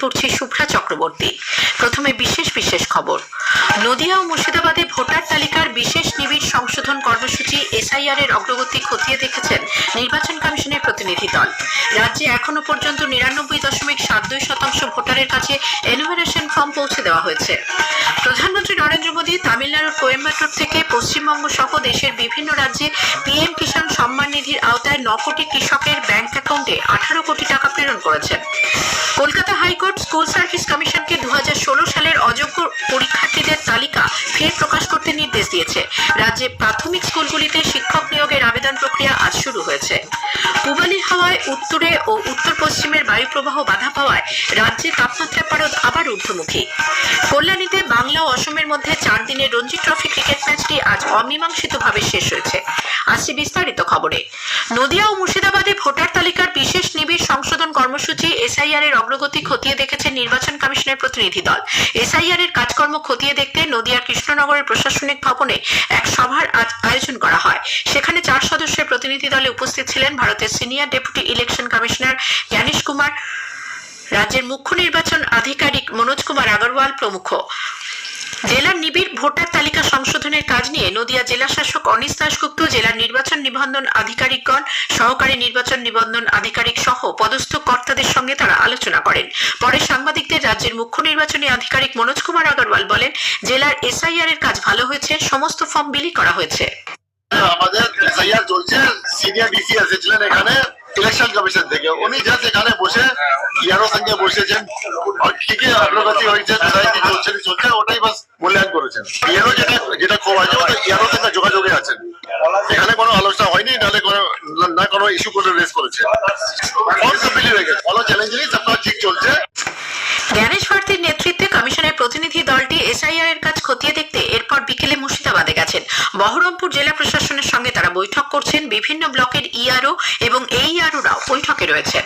পড়ছি শুভ্রা চক্রবর্তী। প্রথমে বিশেষ খবর। নদিয়া ও মুর্শিদাবাদে ভোটার তালিকার বিশেষ নিবিড় সংশোধন কর্মসূচি এসআইআর এর অগ্রগতি খতিয়ে দেখেছেন নির্বাচন কমিশনের প্রতিনিধি দল। রাজ্যে এখনো পর্যন্ত 99.72% ভোটারের কাছে এনুমারেশন ফর্ম পৌঁছে দেওয়া হয়েছে। প্রধানমন্ত্রী নরেন্দ্র মোদী তামিলনাড়ুর কোয়েম্বাটোর থেকে পশ্চিমবঙ্গ সহ দেশের বিভিন্ন রাজ্যে পিএম কিষাণ সম্মান নিধির আওতায় 9 কোটি কৃষকের ব্যাংক অ্যাকাউন্টে 18 কোটি টাকা প্রেরণ করেছেন। কলকাতা হাইকোর্ট স্কুল সার্ভিস কমিশনকে 2016 সালের অযোগ্য পরীক্ষার্থীদের তালিকা ফের প্রকাশ করতে নির্দেশ দিয়েছে। রাজ্যে প্রাথমিক স্কুলগুলিতে শিক্ষক নিয়োগের আবেদন প্রক্রিয়া আজ শুরু হয়েছে। পূবালি হাওয়ায় উত্তরে ও উত্তর পশ্চিমের বায়ু প্রবাহ বাধা পাওয়ায় রাজ্যে তাপমাত্রার পারদ আবার ঊর্ধ্বমুখী। কল্যাণীতে বাংলা ও অসমের মধ্যে 4 দিনের রঞ্জি ট্রফি ক্রিকেট ম্যাচটি আজ অমীমাংসিতভাবে শেষ হয়েছে। আসছে বিস্তারিত খবরে। নদিয়া ও মুর্শিদাবাদে ভোটার তালিকার বিশেষ নিবিড় সংশোধন কর্মসূচি এসআইআর এর অগ্রগতি খতিয়ে দেখেছে নির্বাচন কমিশনের প্রতিনিধি দল। এসআইআর এর কাজকর্ম খতিয়ে দেখতে নদিয়ার কৃষ্ণনগরের প্রশাসনিক ভবনে এক সভার আয়োজন করা হয়। সেখানে 4 সদস্যের প্রতিনিধি দলে উপস্থিত ছিলেন ভারতের senior deputy election commissioner Gyanesh Kumar, রাজ্যের মুখ্য নির্বাচন আধিকারিক মনোজ কুমার আগরওয়াল প্রমুখ। জেলার নিবিড় ভোটার তালিকা সংশোধনের কাজ নিয়ে নদিয়া জেলা শাসক অনিশ দাশগুপ্ত, জেলার নির্বাচন নিবন্ধন আধিকারিকগণ, সহকারী নির্বাচন নিবন্ধন আধিকারিক সহ পদস্থ কর্তাদের সঙ্গে তারা আলোচনা করেন। পরে সাংবাদিকদের রাজ্যের মুখ্য নির্বাচনী আধিকারিক মনোজ কুমার আগরওয়াল বলেন, জেলার এসআইআর এর কাজ ভালো হয়েছে, সমস্ত ফর্ম বিলি করা হয়েছে। আমাদের এসআইআর চলছে, সিনিয়র ডিসি এসেছিলেন এখানে ইলেকশন কমিশন থেকে, উনি জাস্ট এখানে বসে ইয়ারও সঙ্গে বসেছেন, কি কি অগ্রগতি হয়েছে, কোথায় কি চলছে ওটাই বাস মূল্যায়ন করেছেন। ইয়ারও যেটা খবর আছে ওটা ইয়ারও সঙ্গে যোগাযোগে আছেন, এখানে কোনো আলোচনা হয়নি, নাহলে না কোনো ইস্যু করে রেজ করেছে। ভালো চ্যালেঞ্জ নেই, সব ঠিক চলছে। জ্ঞানেশ ভারতীর নেতৃত্বে কমিশনের প্রতিনিধি দলটি এসআইআর এর কাজ খতিয়ে দেখতে এরপর বিকেলে মুর্শিদাবাদে গেছেন। বহরমপুর জেলা প্রশাসনের সঙ্গে তারা বৈঠক করছেন। বিভিন্ন ব্লকের ইআরও এবং এইআরওরাও বৈঠকে রয়েছেন।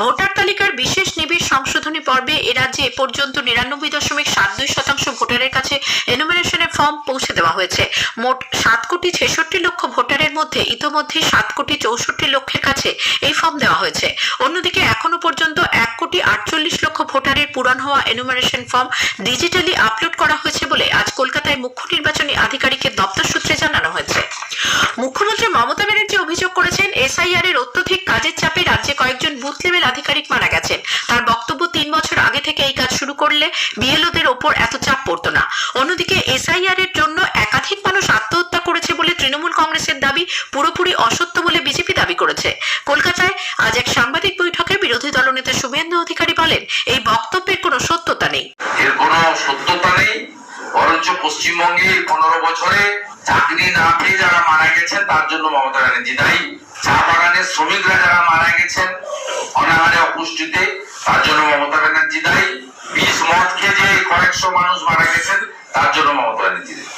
ভোটার তালিকার বিশেষ নিবিড় সংশোধনী পর্বে এ রাজ্যে এ পর্যন্ত 99.72% ভোটারের কাছে এনুমারেশনের ফর্ম পৌঁছে দেওয়া হয়েছে। মোট 7,66,00,000 ভোটারের মধ্যে ইতোমধ্যে 7,64,00,000 কাছে এই ফর্ম দেওয়া হয়েছে। অন্যদিকে এখনো পর্যন্ত 1,48,00,000 ভোটারের পূরণ হওয়া এনুমারেশন ফর্ম ডিজিটালি আপলোড করা হয়েছে বলে আজ কলকাতায় মুখ্য নির্বাচনী আধিকারিকের দপ্তর সূত্রে জানানো হয়েছে। মুখ্যমন্ত্রী মমতা ব্যানার্জি অভিযোগ করেছেন, এসআইআর এর অত্যধিক কাজের চাপে রাজ্যে কয়েকজন বুথ লেভেল আধিকারিক মারা গেছেন। তার বক্তব্য, 3 বছর আগে থেকে এই কাজ শুরু করলে বিএলওদের ওপর এত চাপ পড়তো না। অন্যদিকে এসআইআর এর জন্য একাধিক মানুষ আত্মহত্যা করেছে বলে তৃণমূল কংগ্রেসের দাবি পুরোপুরি অসত্য বলে বিজেপি দাবি করেছে। কলকাতায় আজ এক সাংবাদিক বৈঠকে বিরোধী দলনেতা শুভেন্দু অধিকারী বলেন, এই বক্তব্যের কোনো সত্যতা নেই। এর কোনো সত্যতা নেই, বরঞ্চ পশ্চিমবঙ্গে 15 বছরে চাকরি না পেয়ে যারা মারা গেছেন তার জন্য মমতা ব্যানার্জি দায়ী। চা বাগানের শ্রমিকরা যারা মারা গেছেন অনাহারে অপুষ্টিতে, তার জন্য মমতা ব্যানার্জি দায়ী। বিষ মদ খেয়ে যে কয়েকশো মানুষ মারা গেছেন তার জন্য মমতা ব্যানার্জি দায়ী।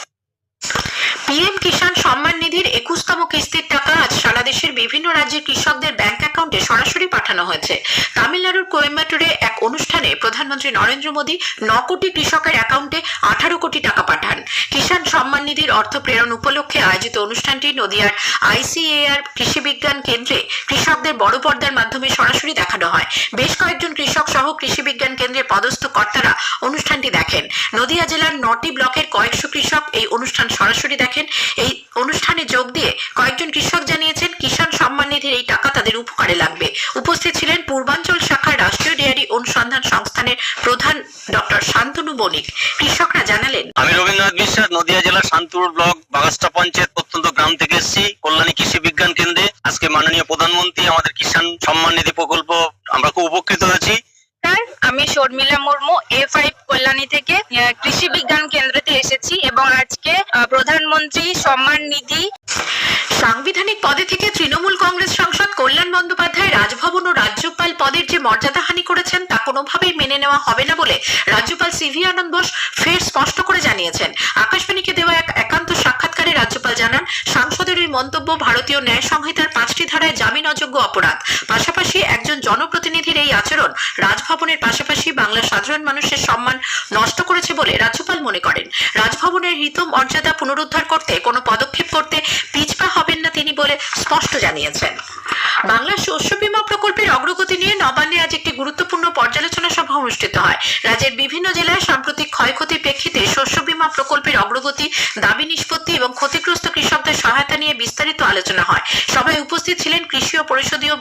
পিএম কিষাণ সম্মান নিধির 21তম কিস্তির টাকা আজ সারা দেশের বিভিন্ন রাজ্যের কৃষকদের ব্যাংক অ্যাকাউন্টে সরাসরি পাঠানো হয়েছে। তামিলনাড়ুর কোয়েম্বাটোরে এক অনুষ্ঠানে প্রধানমন্ত্রী নরেন্দ্র মোদী 9 কোটি কৃষকের অ্যাকাউন্টে 18 কোটি টাকা পাঠান। কিষাণ সম্মান নিধির অর্থ প্রেরণ উপলক্ষে আয়োজিত অনুষ্ঠানটি নদিয়ার আইসিএআর কৃষি বিজ্ঞান কেন্দ্রে কৃষকদের বড় পর্দার মাধ্যমে সরাসরি দেখানো হয়। বেশ কয়েকজন কৃষক সহ কৃষি বিজ্ঞান কেন্দ্রের পদস্থ কর্তারা অনুষ্ঠানটি দেখেন। নদিয়া জেলার 9টি ব্লকের কয়েকশো কৃষক এই অনুষ্ঠান সরাসরি দেখেন। এই অনুষ্ঠানে যোগ দিয়ে কয়েকজন কৃষক জানিয়েছেন, কিষাণ সম্মান নিধির এই টাকা তাদের উপকারে লাগবে। উপস্থিত ছিলেন পূর্বাঞ্চল শাখার রাষ্ট্রীয় ডেয়ারি অনুসন্ধান সংস্থানের প্রধান ডক্টর শান্তনু বণিক। কৃষকরা জানালেন, আমি রবীন্দ্রনাথ বিশ্বাস, নদিয়া জেলার শান্তিপুর ব্লক বাগাসটা পঞ্চায়েত প্রত্যন্ত গ্রাম থেকে এসেছি কল্যাণী কৃষি বিজ্ঞান কেন্দ্রে। আজকে মাননীয় প্রধানমন্ত্রী আমাদের কিষাণ সম্মান নিধি প্রকল্প আমরা খুব উপকৃত হয়েছি। আমি শর্মিলা মুর্মু, A5 কল্যাণী থেকে কৃষি বিজ্ঞান কেন্দ্রতে এসেছি এবং আজকে প্রধানমন্ত্রী সম্মান নিধি। সাংবিধানিক পদে থেকে তৃণমূল কংগ্রেস সাংসদ কল্যাণ বন্দ্যোপাধ্যায় রাজভবন ও রাজ্যপাল পদের যে মর্যাদাহানি করেছেন তা কোনোভাবেই মেনে নেওয়া হবে না বলে রাজ্যপাল সিভি আনন্দ বোস ফের স্পষ্ট করে জানিয়েছেন। আকাশবাণীকে দেওয়া এক একান্ত সাক্ষাৎকারে রাজ্যপাল জানান, সাংসদের এই মন্তব্য ভারতীয় ন্যায় সংহিতার 5টি ধারায় জামিন অযোগ্য অপরাধ। পাশাপাশি একজন জনপ্রতিনিধির এই আচরণ রাজভবনের পাশাপাশি বাংলার সাধারণ মানুষের সম্মান নষ্ট করেছে বলে রাজ্যপাল মনে করেন। রাজভবনের রীত মর্যাদা পুনরুদ্ধার করতে কোনো পদক্ষেপ করতে পিছপা হবেন না তিনি বলে স্পষ্ট জানিয়েছেন। বাংলা শস্য বীমা প্রকল্পের অগ্রগতি নিয়ে নবান্নে আজ একটি গুরুত্বপূর্ণ পর্যালোচনা সভা অনুষ্ঠিত হয়। রাজ্যের বিভিন্ন জেলায় সাম্প্রতিক ক্ষয়ক্ষতির প্রেক্ষিতে শস্য বীমা প্রকল্পের অগ্রগতি, দাবি নিষ্পত্তি এবং ক্ষতিগ্রস্ত কৃষকদের সহায়তা নিয়ে বিস্তারিত আলোচনা হয়। সভায় উপস্থিত ছিলেন কৃষি ও পরিষদীয়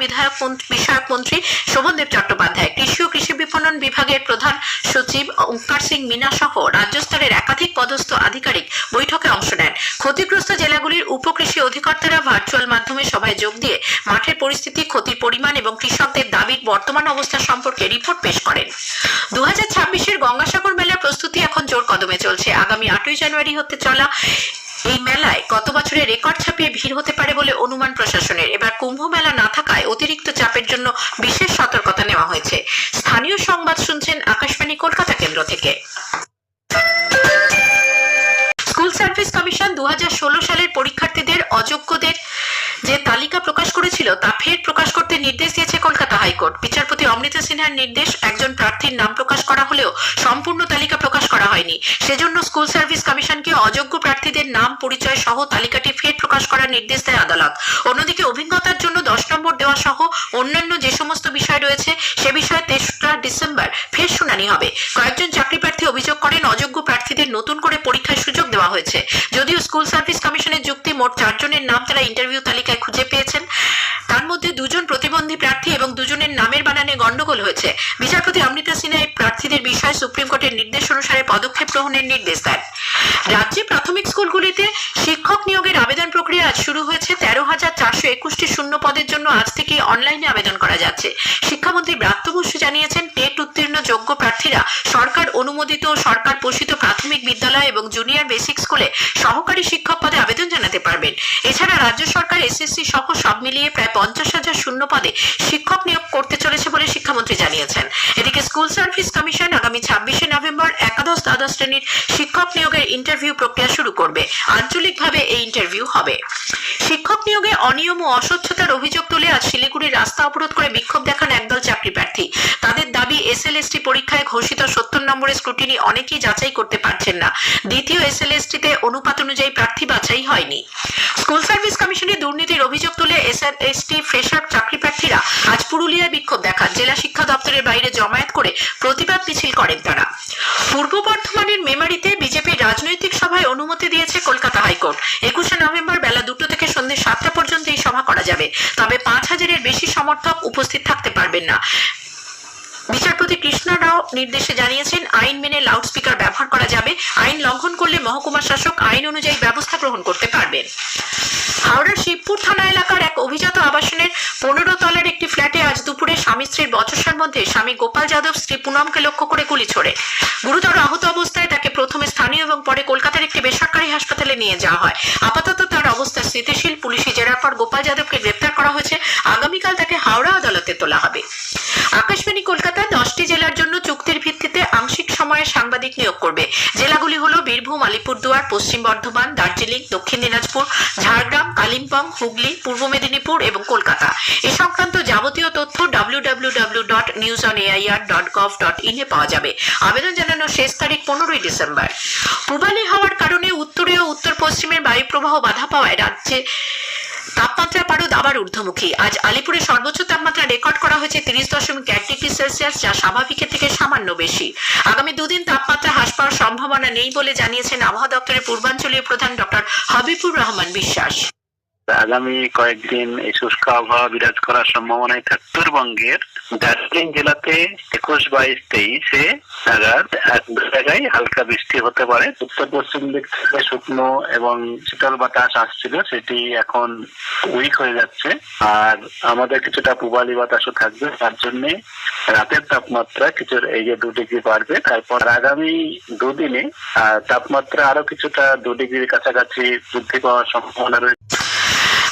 বিষয়ক মন্ত্রী শোভনদেব চট্টোপাধ্যায়, কৃষি ও কৃষি বিপণন বিভাগের প্রধান সচিব ওঙ্কার সিং মিনা সহ রাজ্য স্তরের একাধিক পদস্থ আধিকারিক বৈঠকে অংশ নেন। ক্ষতিগ্রস্ত জেলাগুলির উপকৃষি অধিকর্তারা ভার্চুয়াল মাধ্যমে সভায় যোগ দিয়ে মাঠের পরিস্থিতি, ক্ষতির পরিমাণ এবং কৃষকদের দাবির বর্তমান অবস্থা সম্পর্কে রিপোর্ট পেশ করেন। 2026-এর গঙ্গাসাগর মেলার প্রস্তুতি এখন জোর কদমে চলছে। আগামী 8ই জানুয়ারি হতে চলা এই মেলায় গত বছরে রেকর্ড ছাপিয়ে ভিড় হতে পারে বলে অনুমান প্রশাসনের। এবার কুম্ভ মেলা না থাকায় অতিরিক্ত চাপের জন্য বিশেষ সতর্কতা নেওয়া হয়েছে। স্থানীয় সংবাদ শুনছেন আকাশবাণী কলকাতা কেন্দ্র থেকে। স্কুল সার্ভিস কমিশন 2016 সালের পরীক্ষার্থীদের অযোগ্যদের যে তালিকা প্রকাশ করেছিল তা ফের প্রকাশ করতে নির্দেশ দিয়েছে কলকাতা হাইকোর্ট। বিচারপতি অমৃতা সিনহার নির্দেশ, একজন প্রার্থীর নাম প্রকাশ করা হলেও সম্পূর্ণ তালিকা প্রকাশ করা হয়নি। সেজন্য স্কুল সার্ভিস কমিশনকে অযোগ্য প্রার্থীদের নাম, পরিচয় সহ তালিকাটি ফের প্রকাশ করার নির্দেশ দেয় আদালত। অন্যদিকে অভিজ্ঞতার জন্য 10 নম্বর দেওয়া সহ অন্যান্য যে সমস্ত বিষয় রয়েছে সে বিষয়ে 3রা ডিসেম্বর ফের শুনানি হবে। কয়েকজন চাকরি প্রার্থী অভিযোগ করেন অযোগ্য প্রার্থীদের নতুন করে পরীক্ষার সুযোগ দেওয়া হয়েছে। যদিও স্কুল সার্ভিস কমিশনের যুক্তি, মোট 4 জনের নাম তারা ইন্টারভিউ তালিকায় খুঁজে পেয়েছেন। তার মধ্যে 2 জন প্রতিবন্ধী প্রার্থী এবং 2 জনের নামের বানানে গন্ডগোল হয়েছে। বিচারপতি অমৃতা সিনহা এই প্রার্থীদের বিষয়ে সুপ্রিম কোর্টের নির্দেশ অনুসারে পদক্ষেপ গ্রহণের নির্দেশ দেন। রাজ্যে প্রাথমিক স্কুলগুলিতে শিক্ষক নিয়োগের আবেদন প্রক্রিয়া আজ শুরু হয়েছে। 13,421টি শূন্য পদের জন্য আজ থেকে অনলাইনে আবেদন করা যাচ্ছে। শিক্ষামন্ত্রী ব্রাত্য বসু জানিয়েছেন, টেট উত্তীর্ণ যোগ্য প্রার্থীরা সরকার অনুমোদিত ও সরকার পোষিত প্রাথমিক বিদ্যালয় এবং জুনিয়র বেসিক স্কুলে সহকারী শিক্ষক পদে আবেদন জানাতে পারবেন। এছাড়া রাজ্য সরকার এসএসসি সহ সব মিলিয়ে প্রায় 50,000 শূন্য পদে শিক্ষক নিয়োগ করতে চলেছে বলে শিক্ষামন্ত্রী জানিয়েছেন। এদিকে স্কুল সার্ভিস কমিশন আগামী 26শে নভেম্বর একাদশ দ্বাদশ শ্রেণীর শিক্ষক নিয়োগের ইন্টারভিউ প্রক্রিয়া শুরু করবে। আঞ্চলিকভাবে এই ইন্টারভিউ হবে। শিক্ষক নিয়োগে অনিয়ম ও অস্বচ্ছতার অভিযোগ তুলে আজ শিলিগুড়ির রাস্তা অবরোধ করে বিক্ষোভ দেখান একদল চাকরি প্রার্থী। তাদের দাবি, এসএলএসটি পরীক্ষায় ঘোষিত 70 নম্বরের স্ক্রুটিনি অনেকেই যাচাই করতে পারছেন না। দ্বিতীয় এসএলএসটিতে অনুপাত অনুযায়ী প্রার্থী বাছাই হয়নি। স্কুল সার্ভিস কমিশনে দুর্নীতির অভিযোগ তুলে এসএলএসটি ফ্রেশার চাকরি প্রার্থীরা আজ পুরুলিয়ায় বিক্ষোভ দেখান। জেলা শিক্ষা দপ্তরের বাইরে জমায়েত করে প্রতিবাদ মিছিল করেন তারা। পূর্ব বর্ধমানের মেমারিতে বিজেপির রাজনৈতিক সভায় অনুমতি দিয়েছে কলকাতা হাইকোর্ট। 21শে নভেম্বর বেলা 2টো থেকে সন্ধ্যে 7টা পর্যন্ত এই সভা করা যাবে। তবে 5,000-এর বেশি সমর্থক উপস্থিত থাকতে পারবেন না। বিচারপতি কৃষ্ণা রাও নির্দেশে জানিয়েছেন, আইন মেনে লাউডস্পিকার ব্যবহার করা যাবে। আইন লঙ্ঘন করলে মহকুমা শাসক আইন অনুযায়ী ব্যবস্থা গ্রহণ করতে পারবেন। হাওড়ার শিবপুর থানা এলাকার এক অভিজাত আবাসনের 15 তলার একটি ফ্ল্যাটে আজ দুপুরে স্বামী স্ত্রীর বচসার মধ্যে স্বামী গোপাল যাদব স্ত্রী পুনমকে লক্ষ্য করে গুলি ছোড়ে। গুরুতর আহত অবস্থায় তাকে প্রথমে স্থানীয় এবং পরে কলকাতার একটি বেসরকারি হাসপাতালে নিয়ে যাওয়া হয়। আপাতত তার অবস্থা স্থিতিশীল। পুলিশি জেরার পর গোপাল যাদবকে গ্রেপ্তার করা হয়েছে। আগামীকাল তাকে হাওড়া আদালতে তোলা হবে। আকাশবাণী কলকাতা 10টি জেলার জন্য চুক্তির ভিত্তিতে আংশিক সময়ে সাংবাদিক নিয়োগ করবে। জেলাগুলি হলো বীরভূম, আলিপুরদুয়ার, পশ্চিম বর্ধমান, দার্জিলিং, দক্ষিণ দিনাজপুর, ঝাড়গ্রাম, কালিম্পং, হুগলি, পূর্ব মেদিনীপুর এবং কলকাতা। এ সংক্রান্ত যাবতীয় তথ্য www.newsonair.gov.in এ পাওয়া যাবে। আবেদন জানানোর শেষ তারিখ 15ই ডিসেম্বর। পূবালি হাওয়ার কারণে উত্তরে ও উত্তর পশ্চিমের বায়ুপ্রবাহ বাধা পাওয়ায় রাজ্যে তাপমাত্রা পারদ আবার ঊর্ধ্বমুখী। আজ আলিপুরে সর্বোচ্চ তাপমাত্রা রেকর্ড করা হয়েছে 30.1 ডিগ্রি সেলসিয়াস, যা স্বাভাবিকের থেকে সামান্য বেশি। আগামী 2 দিন তাপমাত্রা হ্রাস পাওয়ার সম্ভাবনা নেই বলে জানিয়েছেন আবহাওয়া দপ্তরের পূর্বাঞ্চলীয় প্রধান ডক্টর হাবিবুর রহমান বিশ্বাস। আগামী কয়েকদিন এই শুষ্ক আবহাওয়া বিরাজ করার সম্ভাবনায় থাকে। উত্তরবঙ্গের দার্জিলিং জেলাতে 21, 22, 23-এ নাগাদ এক জায়গায় হালকা বৃষ্টি হতে পারে। উত্তর পশ্চিম দিক থেকে শুকনো এবং শীতল বাতাস আসছিল, সেটি এখন উইক হয়ে যাচ্ছে। আর আমাদের কিছুটা পূবালি বাতাসও থাকবে, তার জন্য রাতের তাপমাত্রা কিছু এই যে 2 ডিগ্রি বাড়বে। তারপর আগামী 2 দিনে তাপমাত্রা আরো কিছুটা 2 ডিগ্রির কাছাকাছি বৃদ্ধি পাওয়ার সম্ভাবনা রয়েছে।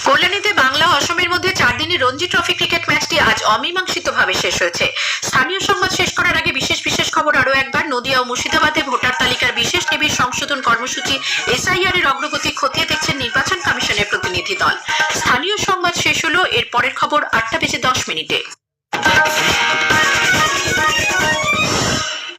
কল্যাণীতে বাংলা ও অসমের মধ্যে 4 দিনের রঞ্জি ট্রফি ক্রিকেট ম্যাচটি আজ অমীমাংসিতভাবে শেষ হয়েছে। স্থানীয় সংবাদ শেষ করার আগে বিশেষ খবর আরো একবার। নদিয়া ও মুর্শিদাবাদে ভোটার তালিকার বিশেষ নিবিড় সংশোধন কর্মসূচি এসআইআর এর অগ্রগতি খতিয়ে দেখছেন নির্বাচন কমিশনের প্রতিনিধি দল। স্থানীয় সংবাদ শেষ হলো। এর পরের খবর 8টা বেজে 10 মিনিটে।